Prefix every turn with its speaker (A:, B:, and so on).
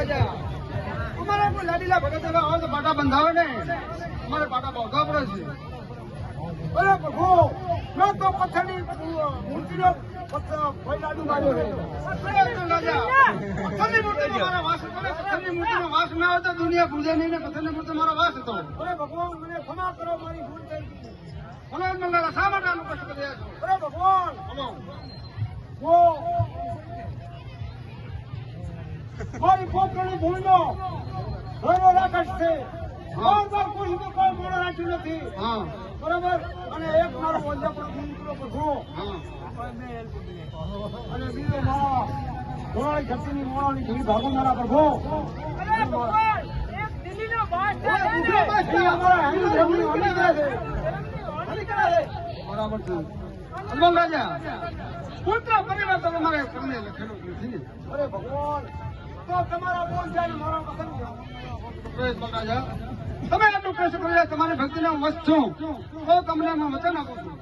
A: રાજા અમારે કોઈ લાડીલા ભગત એવા હોય તો પાટા બંધાવે ને અમારે પાટા બાંધવા પડે છે. અરે પ્રભુ મેં તો પથ્થરની મૂર્તિનો લાડુ માર્યો છે. પથ્થરની મૂર્તિનો મારા વાસ હતો ને, પથ્થરની મૂર્તિનો વાસ ના હોય તો દુનિયા પૂજે નહીં ને. પથ્થરની મૂર્તિ મારો વાસ હતો. અરે ભગવાન મને ક્ષમા કરો, મારી ભૂલ થઈ ગઈ. ભગવાન મંગળા શા માટે આનું કષ્ટ કર્યા છો? અરે ભગવાન મારી પોતાની ભૂલનો ઘણો રાકશ છે. કોઈ મોડો રાખ્યું નથી. બરાબર. અને એક મારો વંજા પણ પ્રભુ અને બીજો મારા ઘોડાની શક્તિની મોડાની ઘી ભાગો મારા પ્રભુ. બરાબર છે. હનુમાન રાજા પુત્ર પરિવાર તો તમારે તમને લખેલું નથી. અરે ભગવાન તો તમારા બોલ જાય મારા વતન રાજા તમે આટલું કષ્ટ કર્યા, તમારી ભક્તિનો વસ્ત છું તો તમને હું વચન આપું છું.